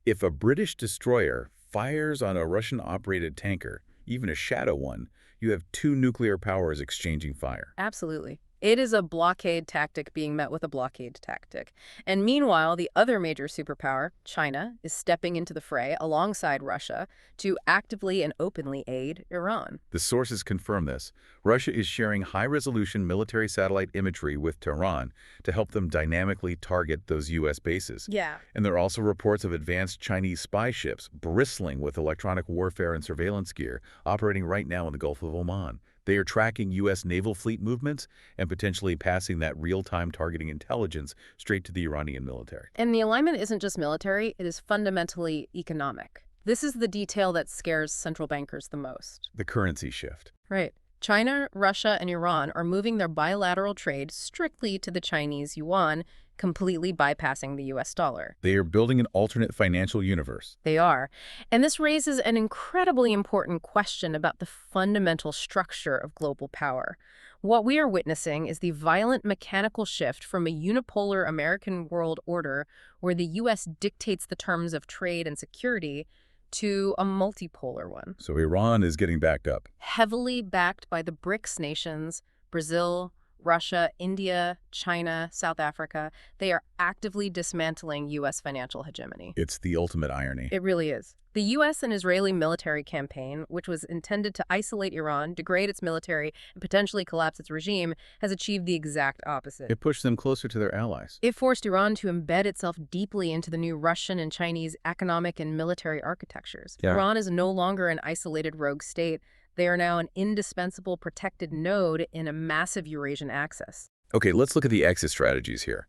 If a British destroyer fires on a Russian-operated tanker, even a shadow one, you have two nuclear powers exchanging fire. Absolutely. It is a blockade tactic being met with a blockade tactic. And meanwhile, the other major superpower, China, is stepping into the fray alongside Russia to actively and openly aid Iran. The sources confirm this. Russia is sharing high-resolution military satellite imagery with Tehran to help them dynamically target those U.S. bases. Yeah. And there are also reports of advanced Chinese spy ships bristling with electronic warfare and surveillance gear operating right now in the Gulf of Oman. They are tracking U.S. naval fleet movements and potentially passing that real-time targeting intelligence straight to the Iranian military. And the alignment isn't just military, it is fundamentally economic. This is the detail that scares central bankers the most. The currency shift. Right. China, Russia, and Iran are moving their bilateral trade strictly to the Chinese yuan, completely bypassing the U.S. dollar. They are building an alternate financial universe. They are. And this raises an incredibly important question about the fundamental structure of global power. What we are witnessing is the violent mechanical shift from a unipolar American world order where the U.S. dictates the terms of trade and security to a multipolar one. So Iran is getting backed up. Heavily backed by the BRICS nations, Brazil, Russia, India, China, South Africa, they are actively dismantling U.S. financial hegemony. It's the ultimate irony. It really is. The U.S. and Israeli military campaign, which was intended to isolate Iran, degrade its military, and potentially collapse its regime, has achieved the exact opposite. It pushed them closer to their allies. It forced Iran to embed itself deeply into the new Russian and Chinese economic and military architectures. Yeah. Iran is no longer an isolated rogue state. They are now an indispensable protected node in a massive Eurasian axis. Okay, let's look at the exit strategies here.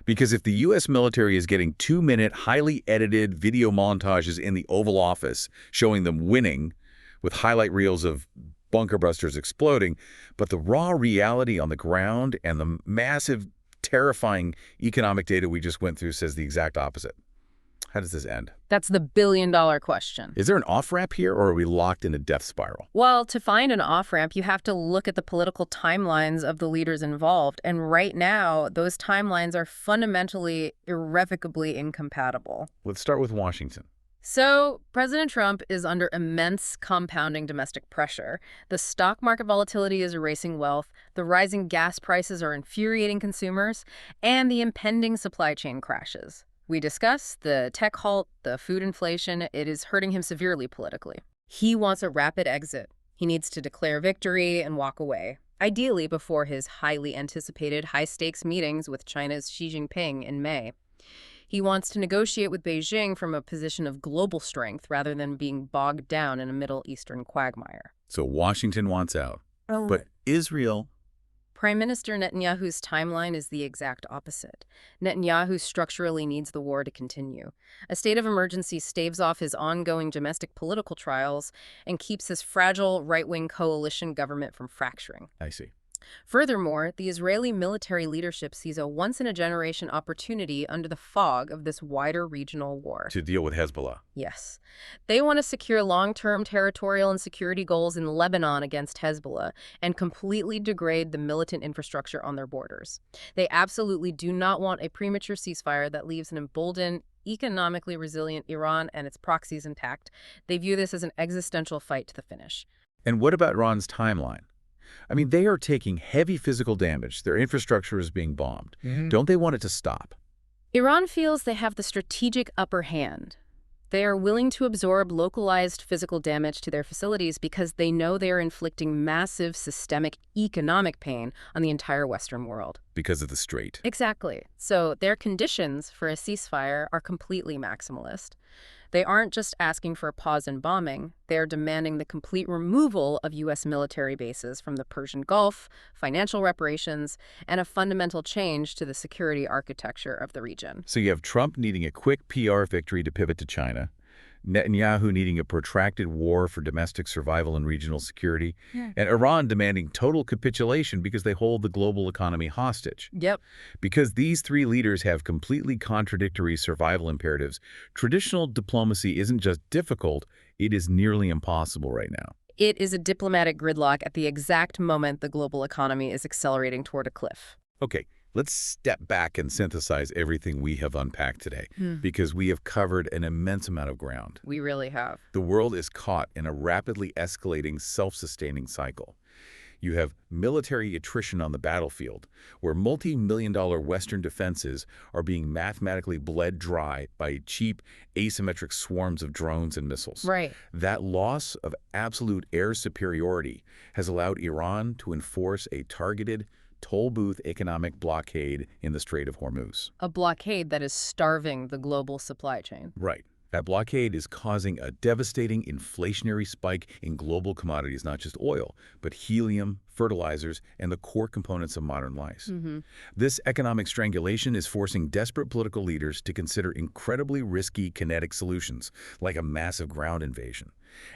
Because if the U.S. military is getting 2-minute, highly edited video montages in the Oval Office showing them winning with highlight reels of bunker busters exploding, but the raw reality on the ground and the massive, terrifying economic data we just went through says the exact opposite. How does this end? That's the billion-dollar question. Is there an off-ramp here, or are we locked in a death spiral? Well, to find an off-ramp, you have to look at the political timelines of the leaders involved. And right now, those timelines are fundamentally, irrevocably incompatible. Let's start with Washington. So, President Trump is under immense compounding domestic pressure. The stock market volatility is erasing wealth, the rising gas prices are infuriating consumers, and the impending supply chain crashes. We discussed the tech halt, the food inflation. It is hurting him severely politically. He wants a rapid exit. He needs to declare victory and walk away, ideally before his highly anticipated high-stakes meetings with China's Xi Jinping in May. He wants to negotiate with Beijing from a position of global strength rather than being bogged down in a Middle Eastern quagmire. So Washington wants out. But Israel... Prime Minister Netanyahu's timeline is the exact opposite. Netanyahu structurally needs the war to continue. A state of emergency staves off his ongoing domestic political trials and keeps his fragile right-wing coalition government from fracturing. I see. Furthermore, the Israeli military leadership sees a once-in-a-generation opportunity under the fog of this wider regional war. To deal with Hezbollah. Yes. They want to secure long-term territorial and security goals in Lebanon against Hezbollah and completely degrade the militant infrastructure on their borders. They absolutely do not want a premature ceasefire that leaves an emboldened, economically resilient Iran and its proxies intact. They view this as an existential fight to the finish. And what about Iran's timeline? I mean, they are taking heavy physical damage. Their infrastructure is being bombed. Don't they want it to stop? Iran feels they have the strategic upper hand. They are willing to absorb localized physical damage to their facilities because they know they are inflicting massive systemic economic pain on the entire Western world. Because of the Strait. Exactly. So their conditions for a ceasefire are completely maximalist. They aren't just asking for a pause in bombing. They are demanding the complete removal of U.S. military bases from the Persian Gulf, financial reparations, and a fundamental change to the security architecture of the region. So you have Trump needing a quick PR victory to pivot to China, Netanyahu needing a protracted war for domestic survival and regional security, and Iran demanding total capitulation because they hold the global economy hostage. Yep. Because these three leaders have completely contradictory survival imperatives, traditional diplomacy isn't just difficult, it is nearly impossible right now. It is a diplomatic gridlock at the exact moment the global economy is accelerating toward a cliff. Okay, let's step back and synthesize everything we have unpacked today, because we have covered an immense amount of ground. We really have. The world is caught in a rapidly escalating, self-sustaining cycle. You have military attrition on the battlefield, where multi-million-dollar Western defenses are being mathematically bled dry by cheap, asymmetric swarms of drones and missiles. Right. That loss of absolute air superiority has allowed Iran to enforce a targeted, toll booth economic blockade in the Strait of Hormuz. A blockade that is starving the global supply chain. Right. That blockade is causing a devastating inflationary spike in global commodities, not just oil, but helium, fertilizers, and the core components of modern life. This economic strangulation is forcing desperate political leaders to consider incredibly risky kinetic solutions, like a massive ground invasion.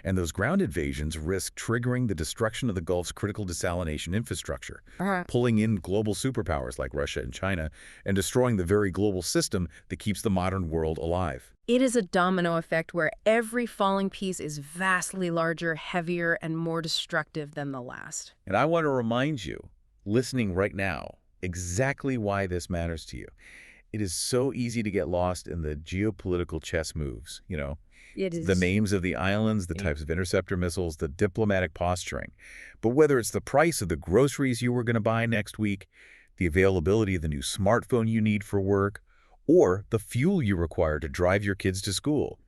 And those ground invasions risk triggering the destruction of the Gulf's critical desalination infrastructure, pulling in global superpowers like Russia and China, and destroying the very global system that keeps the modern world alive. It is a domino effect where every falling piece is vastly larger, heavier, and more destructive than the last. And I want to remind you, listening right now, exactly why this matters to you. It is so easy to get lost in the geopolitical chess moves, It is. The names of the islands, the types of interceptor missiles, the diplomatic posturing. But whether it's the price of the groceries you were going to buy next week, the availability of the new smartphone you need for work, or the fuel you require to drive your kids to school,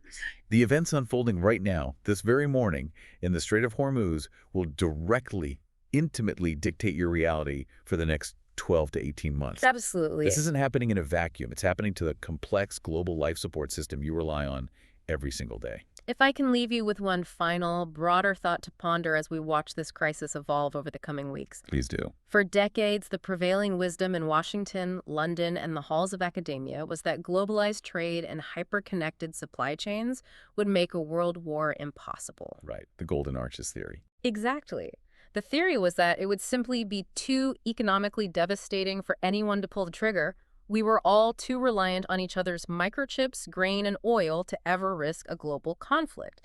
the events unfolding right now, this very morning, in the Strait of Hormuz will directly, intimately dictate your reality for the next 12 to 18 months. Absolutely. This isn't happening in a vacuum. It's happening to the complex global life support system you rely on every single day. If I can leave you with one final, broader thought to ponder as we watch this crisis evolve over the coming weeks. Please do. For decades, the prevailing wisdom in Washington, London, and the halls of academia was that globalized trade and hyper-connected supply chains would make a world war impossible. Right. The Golden Arches theory. Exactly. The theory was that it would simply be too economically devastating for anyone to pull the trigger. We were all too reliant on each other's microchips, grain, and oil to ever risk a global conflict.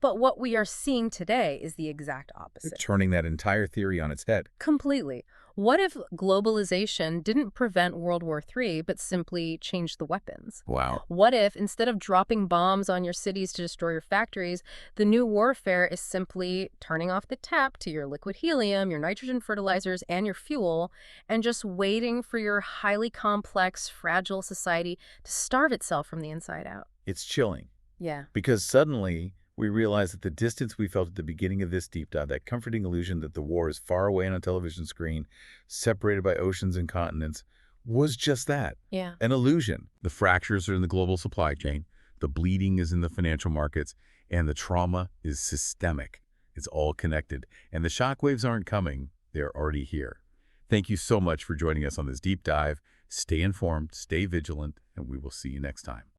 But what we are seeing today is the exact opposite. Turning that entire theory on its head. Completely. What if globalization didn't prevent World War III, but simply changed the weapons? Wow. What if, instead of dropping bombs on your cities to destroy your factories, the new warfare is simply turning off the tap to your liquid helium, your nitrogen fertilizers, and your fuel, and just waiting for your highly complex, fragile society to starve itself from the inside out? It's chilling. Yeah. Because suddenly we realize that the distance we felt at the beginning of this deep dive, that comforting illusion that the war is far away on a television screen, separated by oceans and continents, was just that. Yeah. An illusion. The fractures are in the global supply chain, the bleeding is in the financial markets, and the trauma is systemic. It's all connected. And the shockwaves aren't coming, they're already here. Thank you so much for joining us on this deep dive. Stay informed, stay vigilant, and we will see you next time.